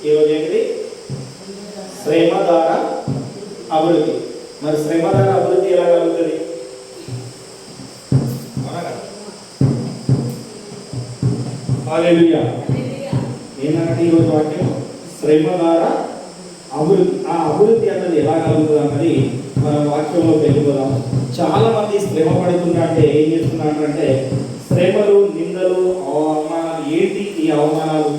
ఈరోజు ఏంటిది? శ్రమ ద్వారా అభివృద్ధి. మరి శ్రమ ద్వారా అభివృద్ధి ఎలా కలుగుతుంది? హల్లెలూయా. ఏంటంటే ఈరోజు వాక్యం శ్రమ ద్వారా అభివృద్ధి. ఆ అభివృద్ధి అన్నది ఎలా కలుగుతుంది అన్నది మనం వాక్యంలో వెళ్ళిపోదాం. చాలా మంది శ్రమ పడుతుందంటే ఏం చేస్తున్నారంటే శ్రమలు, నిందలు, అవమానాలు. ఏంటి ఈ అవమానాలు,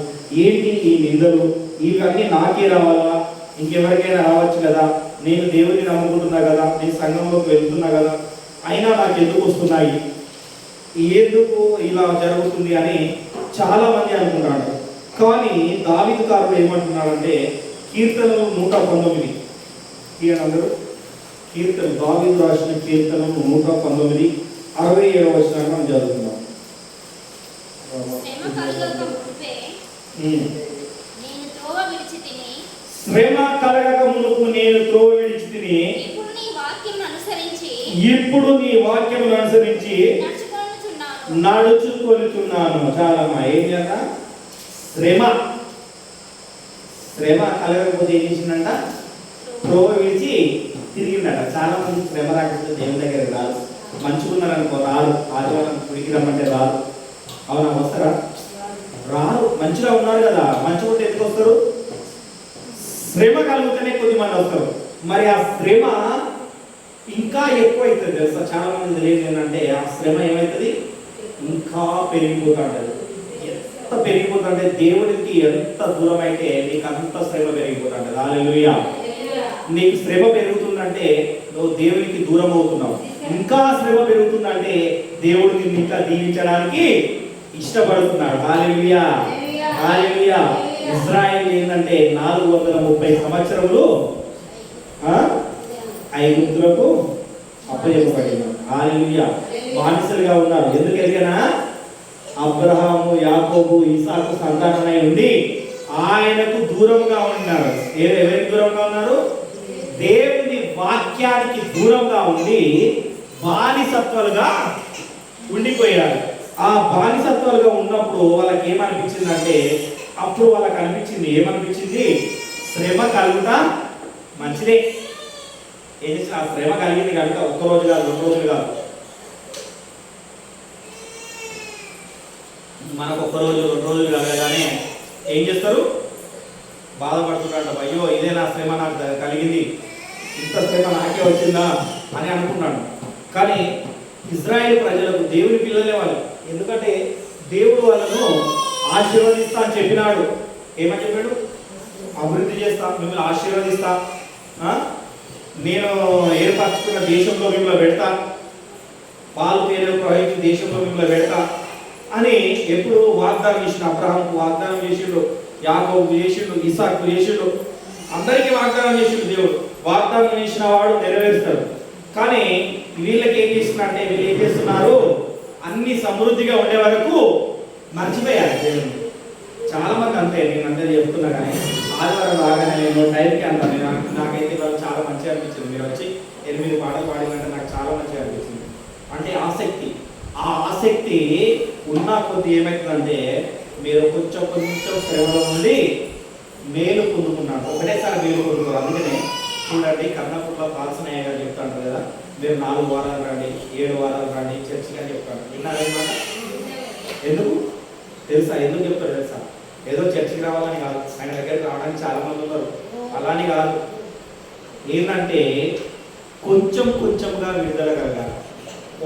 ఏంటి ఈ నిందలు? ఇవన్నీ నాకే రావాలా? ఇంకెవరికైనా రావచ్చు కదా, నేను దేవుడిని నమ్ముకుంటున్నా కదా, నేను సంఘంలోకి వెళ్తున్నా కదా, అయినా నాకు ఎందుకు వస్తున్నాయి, ఎందుకు ఇలా జరుగుతుంది అని చాలా మంది అనుకుంటున్నాడు. కానీ దావీదుకారుడు ఏమంటున్నాడంటే కీర్తనలు 119 అందరూ కీర్తన, దావీదు రాసిన కీర్తనలు 119 67వ వచనాన్ని మనం చదువుతున్నాం. శ్రమ కలగక మునుపు నేను త్రోవ విడిచి తిని ఇప్పుడు నీ వాక్యమును అనుసరించి నడుచుకొనుచున్నాను. చాలా ఏం చేద్దా? శ్రమ కలగకపోతే ఏం చేసిందంట? త్రోవ విడిచి తిరిగిందట. చాలా మంది శ్రమ రాకపోతే దేవుని దగ్గరికి రాదు. మంచుకున్నారనుకో రారు, ఆదివారం గుడికి రమ్మంటే రారు. అవునా? వస్తారా? రారు. మంచిగా ఉన్నారు కదా, మంచి ఉంటే ఎందుకు వస్తారు? శ్రమ కలుగుతూనే కొద్ది మంది వస్తారు. మరి ఆ శ్రమ ఇంకా ఎక్కువ అవుతుంది తెలుసా? చాలా మంది తెలియదు ఏంటంటే ఆ శ్రమ ఏమవుతుంది? ఇంకా పెరిగిపోతుంటది. ఎంత పెరిగిపోతుంటే దేవుడికి ఎంత దూరం అయితే నీకు అంత శ్రమ పెరిగిపోతుంటది. హల్లెలూయా. నీకు శ్రమ పెరుగుతుందంటే నువ్వు దేవునికి దూరం అవుతున్నావు. ఇంకా శ్రమ పెరుగుతుందంటే దేవుడు నిన్ను ఇంకా దీవించడానికి ఇష్టపడుతున్నాడు. హల్లెలూయా, హల్లెలూయా. ఇజ్రాయెల్ ఏంటంటే 430 సంవత్సరములు ఐగుప్తులకు అప్పచెప్పబడింది. హల్లెలూయా. బానిసలుగా ఉన్నారు. ఎందుకు ఎదిగినా అబ్రహాము, యాకోబు, ఇసాకు సంతానమై ఉండి ఆయనకు దూరంగా ఉన్నారు. ఎవరికి దూరంగా ఉన్నారు? దేవుని వాక్యానికి దూరంగా ఉండి బానిసత్వాలుగా ఉండిపోయారు. ఆ బానిసత్వాలుగా ఉన్నప్పుడు వాళ్ళకి ఏమనిపించిందంటే, అప్పుడు వాళ్ళకి అనిపించింది, ఏమనిపించింది? శ్రమ కలుగుతా మంచిదే. ఏం చేసిన ఆ శ్రమ కలిగింది కనుక ఒక్కరోజు కాదు, 2 రోజులు కాదు, మనకు ఒక్కరోజు 2 రోజులు కలగగానే ఏం చేస్తారు? బాధపడుతున్నాడు. అయ్యో ఇదే నా శ్రమ నాకు కలిగింది, ఇంత శ్రమ నాకే వచ్చిందా అని అనుకున్నాడు. కానీ ఇజ్రాయేల్ ప్రజలకు దేవుని పిల్లలే వాళ్ళు. ఎందుకంటే దేవుడు వాళ్ళను ఆశీర్వదిస్తా అని చెప్పినాడు. ఏమని చెప్పాడు? అభివృద్ధి చేస్తా, మిమ్మల్ని ఆశీర్వదిస్తా, నేను ఏర్పరచుకున్న దేశంలో మిమ్మల్ని పెడతా, పాలు తేనెలు ప్రవహించిన దేశంలో మిమ్మల్ని పెడతా అని ఎప్పుడు వాగ్దానం చేసిన అబ్రహాంకు వాగ్దానం చేసిండు, యాకోబుకు చేసిండు, ఇసాకు చేసిండు, అందరికీ వాగ్దానం చేసిండు. దేవుడు వాగ్దానం చేసిన వాడు నెరవేరుస్తాడు. కానీ వీళ్ళకి ఏం చేస్తున్నా వీళ్ళు ఏం చేస్తున్నారు? అన్ని సమృద్ధిగా ఉండే వరకు మర్చిపోయారు దేవుని. చాలా మంది అంతే, నేను అంతే చెప్తున్నా. కానీ ఆదివారం రాగానే నేను టైంకి అంటాను. నాకైతే వాళ్ళు చాలా మంచిగా అనిపించింది. మీరు వచ్చి 8 పాటలు పాడినంటే నాకు చాలా మంచిగా అనిపించింది. అంటే ఆసక్తి, ఆ ఆసక్తి ఉన్న కొద్ది ఏమవుతుందంటే మీరు కొంచెం శ్రమలో నుండి మేలు పొందుకున్నాడు. ఒకటేసారి మేలు పొందుకోరు. అందుకనే చూడండి, కర్ణాపూర్లో పాల్సనయ్య గారు చెప్తాంటారు కదా, మీరు 4 వారాలు రండి, 7 వారాలు రండి చర్చిగా చెప్తాడు. విన్నారన్నమాట. ఎందుకు తెలుసా? ఎందుకు చెప్తారు తెలుసా? ఏదో చర్చికి రావాలని కాదు, ఆయన దగ్గరికి రావడానికి చాలా మంది ఉన్నారు, అలాని కాదు. ఏంటంటే కొంచెంగా విడుదల కలగాలి.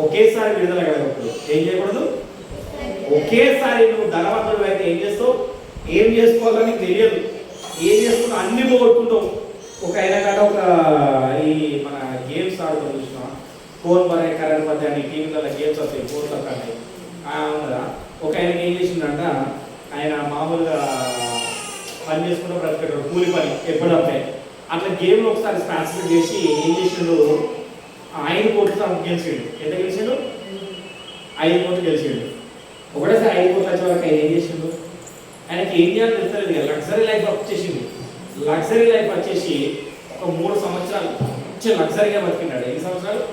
ఒకేసారి విడుదల కలగకూడదు. ఏం చేయకూడదు? ఒకేసారి నువ్వు ధనవంతుడు అయితే ఏం చేస్తావు? ఏం చేసుకోవాలని తెలియదు, ఏం చేసుకుంటావు? అన్ని పోగొట్టుకుంటావు. ఒక అయినా కాడ ఒక ఈ మన గేమ్స్ ఆడుతాం చూసిన ఫోన్ మరే కరెంట్ మధ్య అని టీవీలలో గేమ్స్ వస్తాయి, ఫోన్ తక్కువ కదా. ఒక ఆయనకి ఏం చేసిందంట, ఆయన మామూలుగా పని చేసుకుంటూ బ్రతికేటాడు, కూలి పని ఎప్పుడప్పుడే. అట్లా గేమ్లో ఒకసారి పార్టిసిపేట్ చేసి ఏం చేసిండు, 5 కోట్లు గెలిచిండు. ఎంత గెలిచిండు? 5 కోట్లు గెలిచిండు. ఒకటేసారి 5 కోట్లు వచ్చే వరకు ఆయన ఏం చేసిండు? ఆయనకి ఏం చేయాలో తెలుస్తలేదు కదా, లగ్జరీ లైఫ్ వచ్చేసింది. లగ్జరీ లైఫ్ వచ్చేసి ఒక 3 సంవత్సరాలు మంచి లగ్జరీగా బతికినాడు. ఎన్ని సంవత్సరాలు?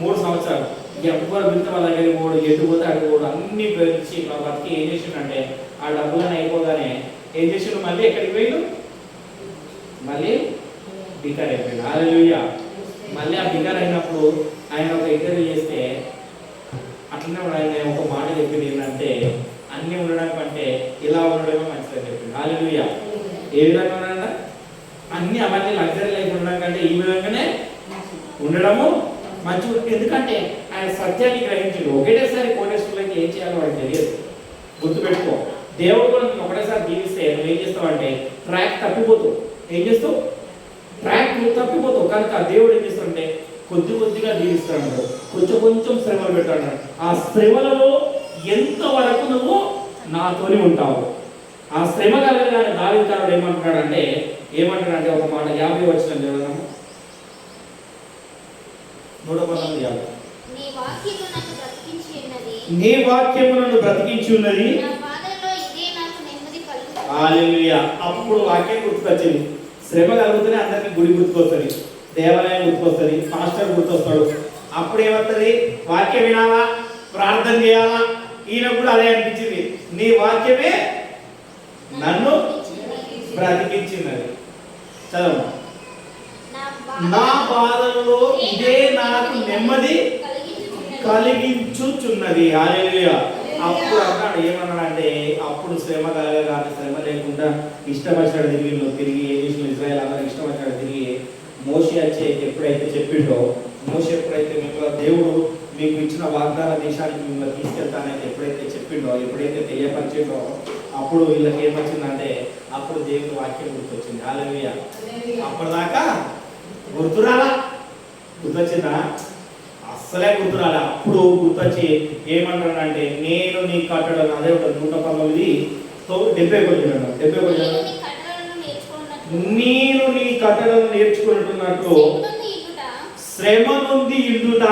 3 సంవత్సరాలు. ఎవ్వరు మిగతా వాళ్ళ దగ్గర పోడు, ఎటు పోతే అటు పోడు, అన్ని పెంచి బతికి ఏం చేసిండంటే ఆ డబ్బులను అయిపోగానే ఏం చేసిండు? మళ్ళీ ఎక్కడికి పోయిండు? మళ్ళీ బికార్ అయిపోయిండు. హల్లెలూయా. మళ్ళీ ఆ బికార్ అయినప్పుడు ఆయన ఒక ఇంటర్వ్యూ చేస్తే అట్లనే ఆయన ఒక మాట చెప్పింది ఏంటంటే, అన్నీ ఉండడం కంటే ఇలా ఉండడమే మంచిదని చెప్పింది. హల్లెలూయా. ఏ విధంగా ఉన్నాడంట? అన్ని అవన్నీ లగ్జరీ లైఫ్ ఉండడం కంటే ఈ విధంగానే ఉండడము మంచిగా. ఎందుకంటే ఆయన సత్యాన్ని గ్రహించడు. ఒకటేసారి కోటేశ్వరులకి ఏం చేయాలో వాడికి తెలియదు. గుర్తుపెట్టుకో, దేవుడు కూడా నేను ఒకటేసారి దీవిస్తే నువ్వు ఏం చేస్తావు అంటే ట్రాక్ తప్పిపోతావు. ఏం చేస్తావు? ట్రాక్ తప్పిపోతావు. కనుక దేవుడు ఏం చేస్తాడంటే కొద్ది కొద్దిగా దీవిస్తాడు, కొంచెం కొంచెం శ్రమలు పెట్టాడు. ఆ శ్రమలలో ఎంతవరకు నువ్వు నాతోని ఉంటావు. ఆ శ్రమ కలగగానే దావీదు ఏమంటున్నాడంటే ఒక మాట 50 వచ్చిన చదవదాము. 119:50. నీ వాక్యము నన్ను బ్రతికించి ఉన్నది. హల్లెలూయా. అప్పుడు వాక్యం గుర్తుకొచ్చింది. శ్రమ కలుగుతూనే అందరికి గుడి గుర్తుకొస్తుంది, దేవాలయం గుర్తుకొస్తుంది, పాస్టర్ గుర్తొస్తాడు. అప్పుడు ఏమవుతుంది? వాక్యం వినాలా, ప్రార్థన చేయాలా. ఈయన కూడా అదే అనిపించింది, నీ వాక్యమే నన్ను బ్రతికించినది. చదవ. నా బాధల్లో ఇదే నాకు నెమ్మది కలిగించుచున్నది. హల్లెలూయా. అప్పుడు అన్నాడు, ఏమన్నాడంటే అప్పుడు శ్రమ కలగగానే శ్రమ లేకుండా ఇష్టం వచ్చినట్టు తిరిగి ఏం చేసిన ఇజ్రాయెల్ అందరూ ఇష్టం వచ్చినట్టు తిరిగి మోషే వచ్చి ఎప్పుడైతే చెప్పిండో, మోషే ఎప్పుడైతే మీకు దేవుడు మీకు ఇచ్చిన వాగ్దాన దేశానికి మిమ్మల్ని తీసుకెళ్తానైతే ఎప్పుడైతే చెప్పిండో, ఎప్పుడైతే తెలియపరిచిండో, అప్పుడు వీళ్ళకి ఏమొచ్చిందంటే అప్పుడు దేవుని వాక్యం గుర్తొచ్చింది. హల్లెలూయా. అప్పటిదాకా గుర్తురాలా? గుర్తొచ్చిందా? అస్సలే గుర్తురాలా. అప్పుడు గుర్తొచ్చి ఏమంటాడంటే నేను నీ కట్టడం, అదే ఉంటుంది 119:70 నేను నీ కట్టడం నేర్చుకుంటున్నట్టు శ్రమ నుండి ఇండుట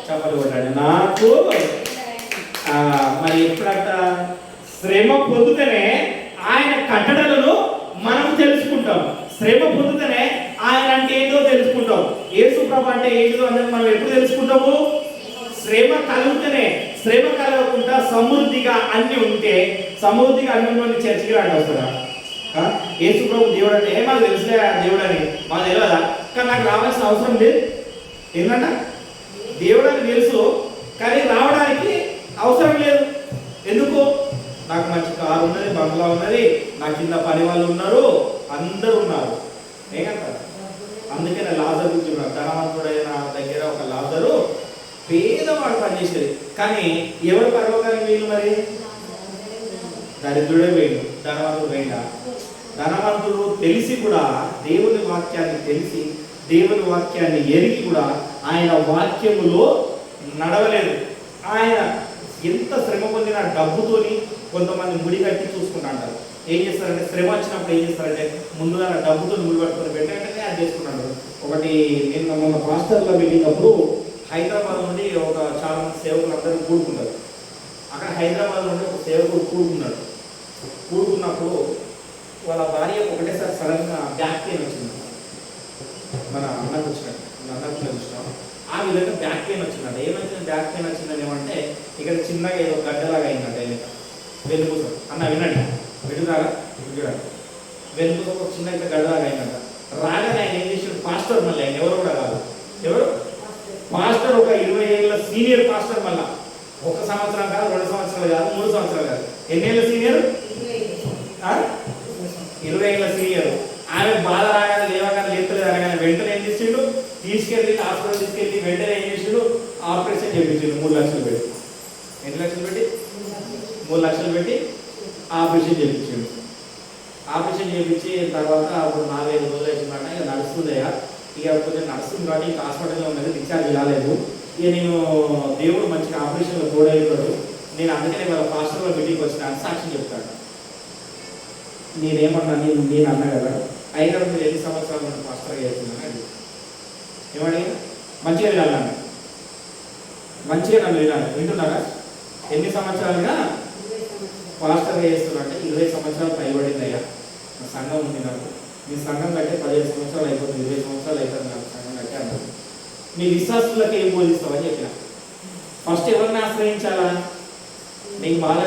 చెప్పలు కొట్టాడు నాకు. మరి ఎప్పుడంట శ్రమ పొందుతనే ఆయన కట్టడలను మనం తెలుసుకుంటాం. శ్రమ పొందుతనే ఆయన అంటే ఏంటో తెలుసుకుంటాం. యేసు ప్రభు అంటే ఏంటో అనేది మనం ఎప్పుడు తెలుసుకుంటాము? శ్రమ కలుగుతనే. శ్రమ కలగకుండా సమృద్ధిగా అన్ని ఉంటే, సమృద్ధిగా అన్ని ఉండి చర్చికి రాండి వస్తారా? యేసు ప్రభు దేవుడు అంటే మాకు తెలిసే దేవుడు అని మాకు తెలియదా? కానీ నాకు రావాల్సిన అవసరం లేదు. ఏంటంట దేవుడు అని తెలుసు, కానీ రావడానికి అవసరం లేదు. ఎందుకు? నాకు మంచి కారు ఉన్నది, బంగ్లా ఉన్నది, నా కింద పని వాళ్ళు ఉన్నారు, అందరూ ఉన్నారు. ఏమంటారు? అందుకే నేను లాజరు గురించి ఉన్నాను. ధనవంతుడైన దగ్గర ఒక లాజరు పేదవాడు పనిచేసేది. కానీ ఎవరు పరలోకానికి వీళ్ళు? మరి దరిద్రుడే వేయండు, ధనవంతుడు వేయండా? ధనవంతుడు తెలిసి కూడా దేవుని వాక్యాన్ని తెలిసి దేవుని వాక్యాన్ని ఎరిగి కూడా ఆయన వాక్యములో నడవలేదు. ఆయన ఎంత శ్రమ పొందిన డబ్బుతోని కొంతమంది ముడి కట్టి చూసుకుంటా అంటారు. ఏం చేస్తారంటే శ్రమ వచ్చినప్పుడు ఏం చేస్తారంటే ముందుగా డబ్బుతో ముడి పట్టుకొని వెంటనే అది చేసుకున్నాడు. ఒకటి నేను మొన్న పాస్టర్లో వెళ్ళినప్పుడు హైదరాబాద్ నుండి ఒక చాలా మంది సేవకులు అందరూ కూడుకున్నారు. అక్కడ హైదరాబాద్ నుండి ఒక సేవకుడు కూడుకున్నప్పుడు వాళ్ళ భార్య ఒకటేసారి సడన్గా బ్యాక్ పెయిన్ వచ్చింది. మన అన్నకు వచ్చినట్టు చూసినాం. ఆ విధంగా బ్యాక్ పెయిన్ వచ్చిందంట. ఏమొచ్చింది? బ్యాక్ పెయిన్ వచ్చిందని ఏమంటే ఇక్కడ చిన్నగా ఏదో గడ్డలాగా అయిందంట. వెన్నుపూస అన్న వినండి, విడుదల వెన్నుపూస ఒక చిన్న ఇట్లా గడ్డలాగా అయిందంట. రాగానే ఆయన ఏం చేసాడు? పాస్టర్ మళ్ళీ ఆయన ఎవరు కూడా కాదు, ఎవరు పాస్టర్, ఒక 20 ఏళ్ళ సీనియర్ పాస్టర్. మళ్ళా 1 సంవత్సరం కాదు, 2 సంవత్సరాలు కాదు, 3 సంవత్సరాలు కాదు. ఎన్ని ఏళ్ళ సీనియర్? 20 ఏళ్ళ సీనియర్. ఆమె బాధ రాగానే లేవగానే లేపులేదు అనగానే వెంటనే ఏం చేసిండు? తీసుకెళ్ళి హాస్పిటల్ తీసుకెళ్ళి వెంటనే ఏం చేసిండు? ఆపరేషన్ చేయించిండు. 3 లక్షలు పెట్టి. ఎన్ని లక్షలు పెట్టి? 3 లక్షలు పెట్టి ఆపరేషన్ చేయించిండు. ఆపరేషన్ చేయించి తర్వాత అప్పుడు 4-5 రోజులు అవుతుందంట. ఇక నడుస్తుందయ్యా, ఇక కొంచెం నడుస్తుంది కాబట్టి ఇంకా హాస్పిటల్లో ఉన్నది, డిశ్చార్జ్ కాలేదు. ఇక నేను దేవుడు మంచిగా ఆపరేషన్లో తోడైపోయాడు, నేను అందుకనే వాళ్ళ పాస్టర్లో మీటింగ్కి వచ్చిన అని సాక్ష్యం చెప్తాడు. నేనేమన్నా నేను అన్నా కదా, అయినా మీరు ఎన్ని సంవత్సరాలు నన్ను పాస్టర్గా చేస్తున్నాను అది ఏమని మంచిగా వినాలన్నా, మంచిగా నన్ను వింటున్నారా? ఎన్ని సంవత్సరాలుగా పాస్టర్గా చేస్తున్నట్టే 20 సంవత్సరాలు పైబడింది అయ్యా. నా సంఘం ఉంది నాకు, మీ సంఘం కట్టే 15 సంవత్సరాలు అయిపోతుంది, 20 సంవత్సరాలు అయిపోతుంది నాకు సంఘం కట్టే అన్నారు. మీ విశ్వాసులకు ఏం బోధిస్తావని చెప్పిన. ఫస్ట్ ఎవరిని ఆశ్రయించాలా? నీకు బాధ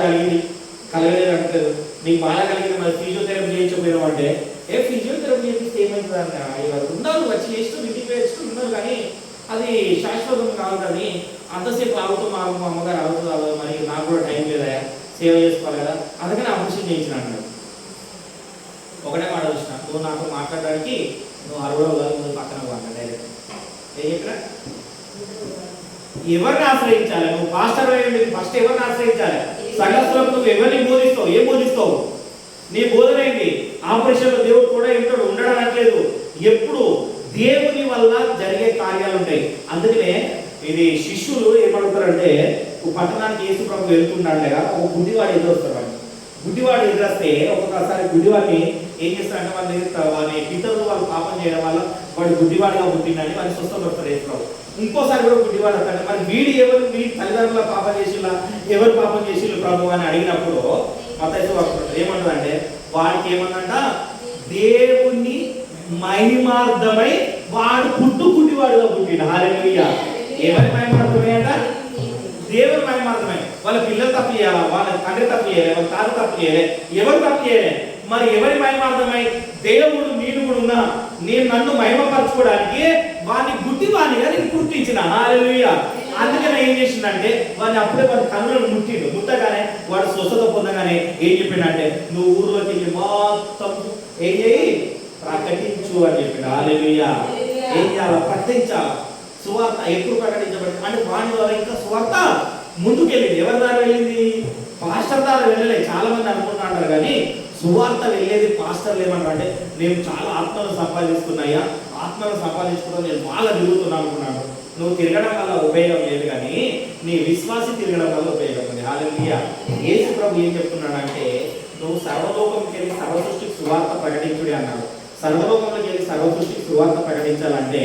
కలగలేదు అంటలేదు, నీకు బాధ కలిగింది మరి ఫిజియోథెరపీ చేయించకపోయినావు అంటే ఫిజియోథెరపీ చేస్తే ఏమవుతుంది అన్న ఉన్నారు వచ్చి చేస్తూ ఇంటికి వేస్తూ ఉన్నారు కానీ అది శాశ్వతం కాదు. కానీ అంతసేపు ఆగుతూ మా అమ్మగారు ఆగుతుంది మరి నాకు కూడా టైం లేదా సేవ చేసుకోవాలి కదా అందుకని ఆపరేషన్ చేయించిన అన్నాడు. ఒకటే మాట చూసిన, నువ్వు నాకు మాట్లాడడానికి నువ్వు అరవై ముందు పక్కన పోవాలి డైరెక్ట్. ఏం చెప్పినా ఎవరిని ఆశ్రయించాలి? నువ్వు పాస్టర్ ఫస్ట్ ఎవరిని ఆశ్రయించాలి? సంఘస్థులకు నువ్వు ఎవరిని బోధిస్తావు? ఏం బోధిస్తావు? నీ బోధన ఏంటి? ఆపరేషన్లో దేవుడు కూడా ఇంటాడు, ఉండడం అనట్లేదు. ఎప్పుడు దేవుని వల్ల జరిగే కార్యాలు ఉంటాయి. అందుకనే ఇది శిష్యులు ఏమడుగుతారంటే పట్టణానికి యేసు ప్రభు వెళ్తుండగా ఒక గుడ్డివాడు ఎదురొస్తాడు. గుడ్డివాడు ఎదురొస్తే ఒక్కొక్కసారి గుడ్డివాడిని ఏం చేస్తారంటే వాళ్ళని పితరులు వాళ్ళు పాపం చేయడం వల్ల వాడు గుడ్డివాడిగా పుట్టిందని వాడిని స్వస్థపడతారు యేసు ప్రభు. ఇంకోసారి కూడా గుడ్డివాడు అంటాడు, మరి వీడు ఎవరు వీడి తల్లిదండ్రుల పాపం చేసిలా ఎవరు పాపం చేసిళ్ళు ప్రభు అని అడిగినప్పుడు మత్తయి ఏమంటుందంటే వాడికి ఏమందంట దేవుణ్ణి మహిమార్థమై వాడు గుడ్డివాడుగా పుట్టిండు. హల్లెలూయా. ఎవరి మహిమార్థమై అంట? దేవుని మహిమార్థమై. వాళ్ళ పిల్లలు తప్పు చేయాలా? వాళ్ళ తండ్రి తప్పు చేయలే, వాళ్ళ తాత తప్పు చేయలే, ఎవరు తప్పు చేయలే. మరి ఎవరి మహిమార్థమై? దేవుడు నేను కూడా ఉన్నా, నేను నన్ను మహిమపరచుకోవడానికి వాడిని గుడ్డివాడిగా నేను గుర్తించిన. హల్లెలూయా. అందుకని ఏం చేసిందంటే వాడిని అప్పుడే వాడి కన్నులను ముట్టిండు. ముట్టగానే వాడు స్వస్థత పొందగానే ఏం చెప్పిండంటే నువ్వు ఊర్లోకి వెళ్ళి మొత్తం ఏం చేయి ప్రకటించు అని చెప్పిండు. హల్లెలూయా. ఏం చేయాలా? ప్రకటించాలా. సువార్త ఎప్పుడు ప్రకటించబడింది అంటే వాడి ద్వారా ఇంకా సువార్త ముందుకు వెళ్ళింది. ఎవరి ద్వారా వెళ్ళింది? పాస్టర్ ద్వారా వెళ్ళలే. చాలా మంది అనుకుంటున్నారు కానీ సువార్త వెళ్ళేది పాస్టర్లు ఏమన్నారు అంటే నేను చాలా ఆత్మలు సంపాదిస్తున్నాయా, ఆత్మలు సంపాదించుకోవడం నేను బాగా తిరుగుతున్నాను అనుకున్నాను. నువ్వు తిరగడం వల్ల ఉపయోగం లేదు కానీ నీ విశ్వాసి తిరగడం వల్ల ఉపయోగం ఉంది. హల్లెలూయా. యేసు ప్రభు ఏం చెప్తున్నాడంటే నువ్వు సర్వలోకంకి వెళ్ళి సర్వ సృష్టికి సువార్త ప్రకటించుడి అన్నాడు. సర్వలోకంలోకి వెళ్ళి సర్వ సృష్టికి సువార్త ప్రకటించాలంటే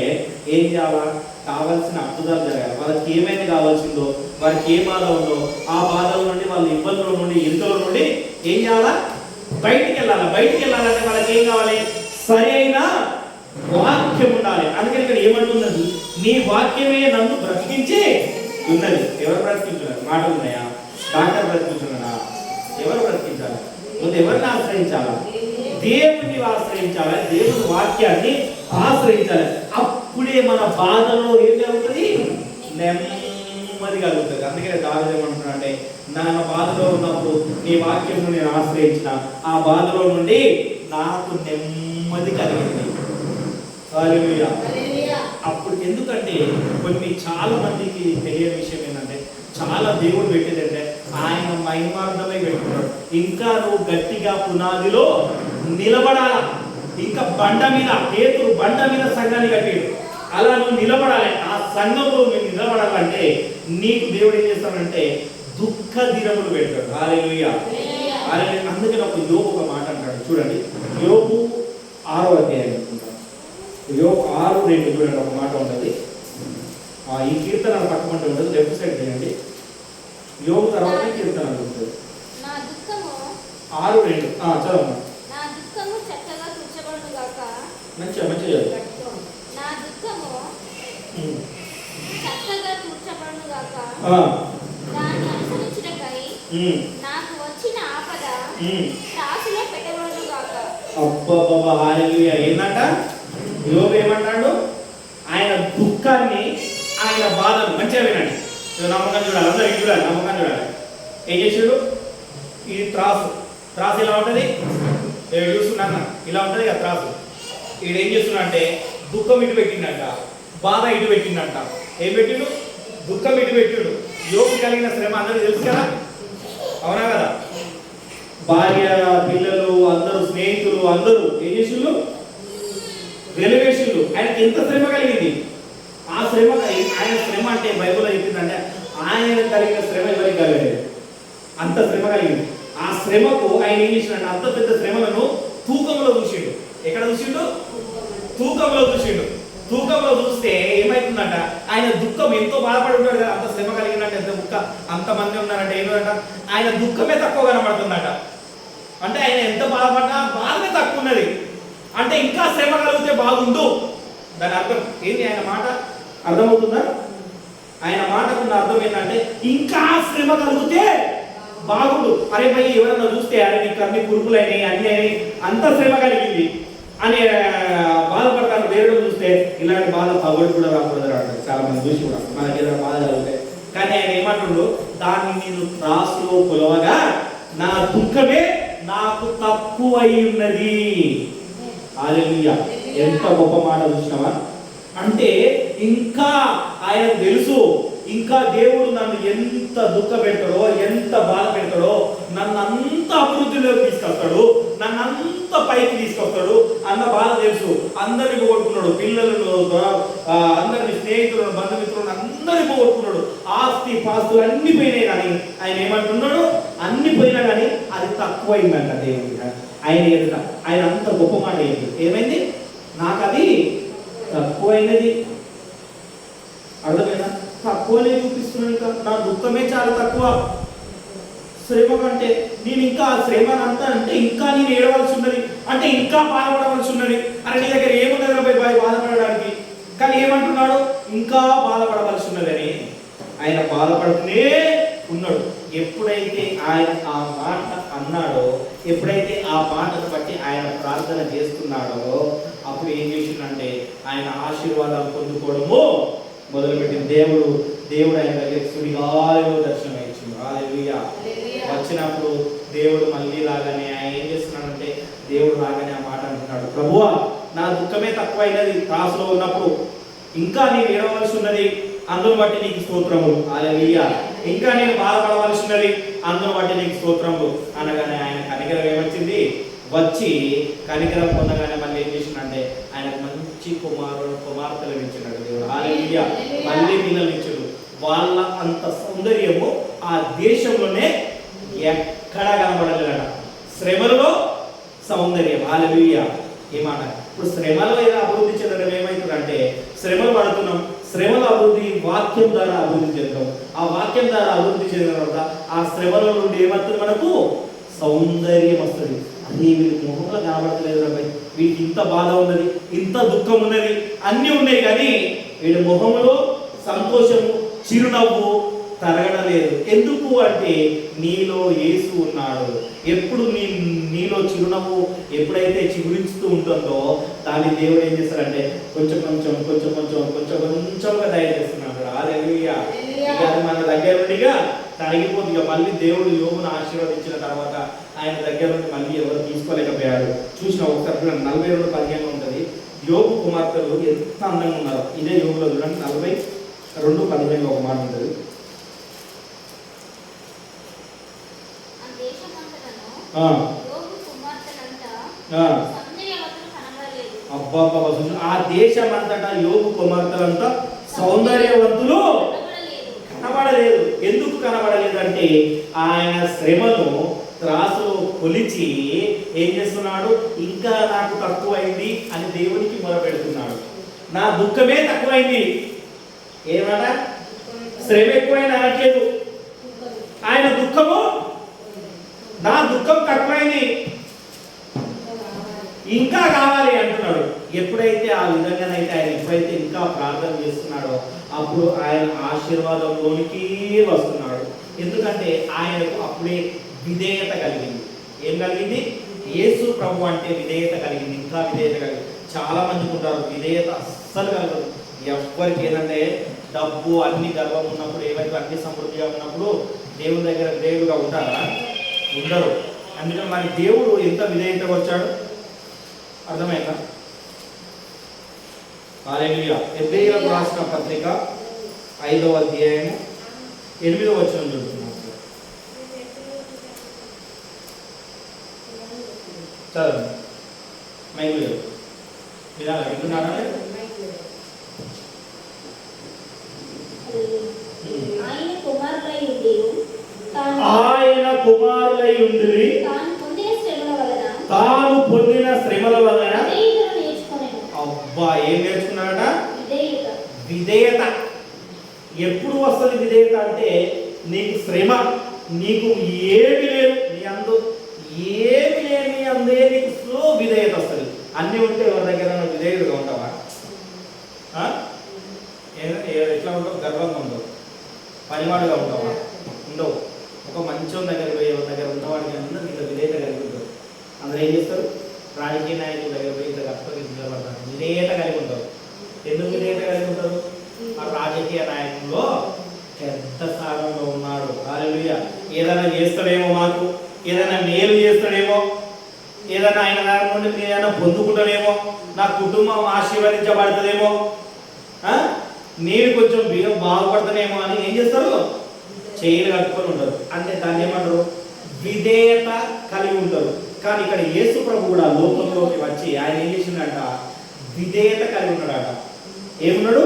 ఏం చేయాలా? కావాల్సిన అద్భుతాలు జరగాలి. వాళ్ళకి ఏమైతే కావాల్సిందో, వారికి ఏ బాధ ఉందో ఆ బాధల నుండి, వాళ్ళ ఇబ్బందుల నుండి, ఇరుకుల నుండి ఏం చేయాలా? బయటికి వెళ్ళాలి. బయటికి వెళ్ళాలంటే వాళ్ళకి ఏం కావాలి? సరైన వాక్యం ఉండాలి. అందుకని ఇక్కడ ఏమంటున్నది? నీ వాక్యమే నన్ను బ్రతికించి ఉన్నది. ఎవరు బ్రతికించున్నారు? మాటలు ఉన్నాయా? డాక్టర్ బ్రతికించున్నారా? ఎవరు బ్రతికించాలి? నువ్వు ఎవరిని ఆశ్రయించాలా? దేవుని ఆశ్రయించాలి. దేవుని వాక్యాన్ని ఆశ్రయించాలి. అప్పుడే మన బాధలో ఏం జరుగుతుంది? నెమ్మది కలుగుతుంది. అందుకనే దావీదు ఏమంటున్నాడంటే నా బాధలో ఉన్నప్పుడు నీ వాక్యం నేను ఆశ్రయించిన ఆ బాధలో నుండి నాకు నెమ్మది కలిగింది. హల్లెలూయా. అప్పుడు ఎందుకంటే చాలా మందికి తెలియని విషయం ఏంటంటే చాలా దేవుడు పెట్టేదంటే ఆయన మహిమార్థమై పెట్టుకున్నాడు. ఇంకా నువ్వు గట్టిగా పునాదిలో నిలబడాల. ఇంకా బండ మీద పేతురు బండ మీద సంఘాన్ని కట్టాడు. అలా నువ్వు నిలబడాలి. ఆ సంఘంలో నువ్వు నిలబడాలంటే నీకు దేవుడు ఏం చేస్తాడంటే దుఃఖ దినములు పెడతాడు. హల్లెలూయా. అందుకని ఒక యోబు ఒక మాట అంటాడు చూడండి. యోబు 6వ అధ్యాయం అనుకుంటాను. యోబు 6:2 చూడండి ఒక మాట ఉంటుంది. ఈ కీర్తన పక్కమంటే ఉంటుంది. లెఫ్ట్ సైడ్ చేయండి. యోబు తర్వాత కీర్తన ఉంటుంది. 6:2 చదవండి. మంచిగా మంచిగా దాన్ని అనుసరించుటకై నాకు వచ్చిన ఆపద త్రాసులో పెట్టబడును గాక. అబ్బబ్బబ్బా హల్లెలూయా. ఏందంట? యోబు ఏమంటాడు? ఆయన దుఃఖాన్ని ఆయన బాధను మంచిగా వినండి. నమ్మకం చూడాలి. అందరూ చూడాలి. నమ్మకం చూడాలి. ఏం చేసాడు? ఇది త్రాసు. త్రాసు ఇలా ఉంటుంది. చూస్తున్నా ఇలా ఉంటుంది కదా త్రాసు. ఈడు ఏం చేస్తున్నా అంటే దుఃఖం ఇటు పెట్టిండంట, బాధ ఇటు పెట్టిండంట. ఏం పెట్టిండు? దుఃఖం ఇటు పెట్టిండు. యోగు కలిగిన శ్రమ అందరికీ తెలుసు కదా, అవునా కదా? భార్య, పిల్లలు, అందరూ స్నేహితులు అందరూ ఏం చేసిండ్రు? వెలువేసిండ్రు. ఆయనకి ఎంత శ్రమ కలిగింది. ఆ శ్రమ ఆయన శ్రమ అంటే బైబిల్లో చెప్పిందంటే ఆయన కలిగిన శ్రమ ఎవరికి కలగలేదు. అంత శ్రమ కలిగింది. ఆ శ్రమకు ఆయన ఏం చేసిండు? అంత పెద్ద శ్రమలను తూకంలో చూసిండు. ఎక్కడ చూసిండు? తూకంలో చూసిండు. తూకంలో చూస్తే ఏమైతుందంట? ఆయన దుఃఖం ఎంతో బాధపడి ఉంటాడు కదా, అంత శ్రమ కలిగినట్టు ఎంత దుఃఖం అంతమంది ఉన్నారంటే ఏంటంట ఆయన దుఃఖమే తక్కువ కనబడుతుందట. అంటే ఆయన ఎంత బాధపడ్డా బాధనే తక్కువ ఉన్నది. అంటే ఇంకా శ్రమ కలిగితే బాగుండు. దాని అర్థం ఏంటి? ఆయన మాట అర్థమవుతుందా? ఆయన మాటకున్న అర్థం ఏంటంటే ఇంకా శ్రమ కలిగితే బాగుండు, అరే భయ్ ఎవరన్నా చూస్తే అరే నీకు అన్ని కురుపులైనాయి అన్ని అయినాయి అంత శ్రమ కలిగింది అని బాధపడతాను. వేరే చూస్తే ఇలాంటి బాధ పగడు కూడా రాకూడదు అంటారు చాలా మంది చూసి కూడా మనకి ఏదైనా బాధ కలుగుతాయి. కానీ ఆయన ఏమంటుండు, దాన్ని నేను త్రాసులో కొలవగా నా దుఃఖమే నాకు తక్కువై ఉన్నది. హల్లెలూయా, ఎంత గొప్ప మాట చూసినావా. అంటే ఇంకా ఆయన తెలుసు, ఇంకా దేవుడు నన్ను ఎంత దుఃఖ పెడతాడో, ఎంత బాధ పెడతాడో, నన్ను అంత అభివృద్ధిలోకి తీసుకొస్తాడు, నన్ను అంత పైకి తీసుకొస్తాడు అన్న బాధ తెలుసు. అందరిని పోగొట్టుకున్నాడు, పిల్లలను, అందరిని, స్నేహితులను, బంధుమిత్రులను అందరిని పోగొట్టుకున్నాడు. ఆస్తి పాస్తులు అన్ని పోయినాయి. కానీ ఆయన ఏమంటున్నాడు, అన్ని పోయినా కానీ అది తక్కువైందంట దేవుడికి. ఆయన ఎదుట ఆయన అంత గొప్ప మాట ఏంటి, ఏమైంది, నాకు అది తక్కువైనది. అర్థమైనా, తక్కువనే చూపిస్తున్నాను. ఇంకా నా దుఃఖమే చాలా తక్కువ శ్రమ కంటే. నేను ఇంకా ఆ శ్రమనంతా అంటే ఇంకా నేను ఏడవలసి ఉన్నది, అంటే ఇంకా బాధపడవలసి ఉన్నది. అరే నీ దగ్గర ఏమున్నది బాధపడడానికి. కానీ ఏమంటున్నాడు, ఇంకా బాధపడవలసి ఉన్నదని ఆయన బాధపడుతూనే ఉన్నాడు. ఎప్పుడైతే ఆయన ఆ మాట అన్నాడో, ఎప్పుడైతే ఆ మాటను బట్టి ఆయన ప్రార్థన చేస్తున్నాడో, అప్పుడు ఏం చేసిందంటే ఆయన ఆశీర్వాదాలు పొందుకోవడము మొదలుపెట్టింది. దేవుడు ఆయన దగ్గర సుడిగాలిలో దర్శనం ఇచ్చింది. హల్లెలూయా. వచ్చినప్పుడు దేవుడు మళ్ళీ రాగానే ఆయన ఏం చేస్తున్నాడంటే, దేవుడు రాగానే ఆ మాట అంటున్నాడు, ప్రభువా నా దుఃఖమే తక్కువైనది త్రాసులో ఉన్నప్పుడు, ఇంకా నేను ఏడవలసి ఉన్నది, అందును బట్టి నీకు స్తోత్రములు. హల్లెలూయా. ఇంకా నేను బాధపడవలసి ఉన్నది, అందును బట్టి నీకు స్తోత్రములు అనగానే ఆయన కనికరం ఏమొచ్చింది, వచ్చి కనికరం పొందగానే మళ్ళీ ఏం చేసిందంటే ఆయనకు మంచి కుమార్తెలు ఇచ్చినాడు దేవుడు. హల్లెలూయా. మళ్ళీ పిల్లలు ఇచ్చాడు. వాళ్ళ అంత సౌందర్యము ఆ దేశంలోనే ఎక్కడా కనబడలేదట. శ్రమలలో సౌందర్యం. హల్లెలూయా. ఏమాట ఇప్పుడు శ్రమలో ఏదో అభివృద్ధి చెందడం ఏమవుతుందంటే, శ్రమలు పడుతున్నాం, శ్రమల అభివృద్ధి వాక్యం ద్వారా అభివృద్ధి చెందాం. ఆ వాక్యం ద్వారా అభివృద్ధి చెందిన తర్వాత ఆ శ్రమల నుండి ఏమవుతుంది, మనకు సౌందర్యం వస్తుంది. అది వీళ్ళ ముఖంలో కనబడతలేదు అబ్బాయి, వీటికి ఇంత బాధ ఉన్నది, ఇంత దుఃఖం ఉన్నది, అన్నీ ఉన్నాయి, కానీ వీళ్ళ ముఖంలో సంతోషము, చిరునవ్వు తరగడం లేదు. ఎందుకు అంటే నీలో యేసు ఉన్నాడు. ఎప్పుడు నీలో చిరునవ్వు ఎప్పుడైతే చిగురిస్తూ ఉంటుందో దాన్ని దేవుడు ఏం చేస్తాడంటే కొంచెంగా దయచేస్తున్నాడు. హల్లెలూయా. ఇక అది మన దగ్గర నుండిగా తరిగిపోతుంది. ఇక మళ్ళీ దేవుడు యోగును ఆశీర్వదించిన తర్వాత ఆయన దగ్గర నుండి మళ్ళీ ఎవరు తీసుకోలేకపోయాడు. చూసిన ఒకసారి 42:15 ఉంటుంది. యోగు కుమార్తెలు ఎంత అందంగా ఉన్నారు. ఇదే యోగులో చూడండి 42:15 ఒక మాట ఉంటుంది. ఆ దేశమంతటా యోగు కుమార్తెలంతా సౌందర్యవంతులు కనబడలేదు. ఎందుకు కనబడలేదు అంటే ఆయన శ్రమను త్రాసులో కొలిచి ఏం చేస్తున్నాడు, ఇంకా నాకు తక్కువైంది అని దేవునికి మొరపెడుతున్నాడు. నా దుఃఖమే తక్కువైంది. ఏమాట శ్రమ ఎక్కువైంది అనట్లేదు. ఆయన దుఃఖము, నా దుఃఖం తక్కువైంది, ఇంకా కావాలి అంటున్నాడు. ఎప్పుడైతే ఆ విధంగానైతే ఆయన ఎప్పుడైతే ఇంకా ప్రార్థన చేస్తున్నాడో అప్పుడు ఆయన ఆశీర్వాదంలోనికి వస్తున్నాడు. ఎందుకంటే ఆయనకు అప్పుడే విధేయత కలిగింది. ఏం కలిగింది? యేసు ప్రభు అంటే విధేయత కలిగింది. ఇంకా విధేయత కలిగింది. చాలా మందికి ఉంటారు విధేయత అస్సలు కలగదు. ఎవరికి ఏంటంటే డబ్బు అన్ని గర్వం ఉన్నప్పుడు, ఏవైతే అన్ని సమృద్ధిగా ఉన్నప్పుడు దేవుని దగ్గర విధేయుడుగా ఉంటారా? ఉండరు. అందుకని మరి దేవుడు ఎంత విధేయతగా వచ్చాడు అర్థమైందా? హల్లెలూయా. హెబ్రీయులకు రాసిన పత్రిక 5వ అధ్యాయం 8వ వచనం చూస్తున్నాం. చదవండి. మైలు వినాలా? వింటున్నారా? ఆయన కుమారులై ఉండి తాను పొందిన శ్రమల వలన అబ్బా ఏం నేర్చుకున్నాడట? విధేయత. ఎప్పుడు వస్తుంది విధేయత అంటే, నీకు శ్రమ, నీకు ఏమి లేదు, నీ అందు ఏమి లేని అందే నీకు స్లో విధేయత వస్తుంది. అన్నీ ఉంటే ఎవరి దగ్గర విధేయుడుగా ఉంటావా? ఎట్లా ఉంటావు? గర్వంగా ఉండవు. పనివాడుగా ఉంటావా? ఉండవు. ఒక మంచం దగ్గర పోయి ఎవరి దగ్గర ఉన్నవాడికి అందరూ ఇంత విధేయత కలిగి ఉంటారు. అందరూ ఏం చేస్తారు? రాజకీయ నాయకుల దగ్గర పోయి ఇంత కష్టపడి నిలబడతారు, విధేయత కలిగి ఉంటారు. ఎందుకు విధేయత కలిగి ఉంటారు? ఆ రాజకీయ నాయకుల్లో పెద్ద స్థానంలో ఉన్నాడు, హల్లెలూయా, ఏదైనా చేస్తాడేమో, మాకు ఏదైనా మేలు చేస్తాడేమో, ఏదైనా ఆయన దాని నుండి ఏదైనా పొందుకుంటానేమో, నా కుటుంబం ఆశీర్వదించబడుతుందేమో, నేను కొంచెం బాగుపడతానేమో అని ఏం చేస్తారు? చేయలు కట్టుకొని ఉంటారు. అంటే దాన్ని ఏమంటారు? విధేయత కలిగి ఉంటారు. కానీ ఇక్కడ యేసు ప్రభు కూడా లోకంలోకి వచ్చి ఆయన ఏం చేసిండట? విధేయత కలిగి ఉన్నాడట. ఏమున్నాడు?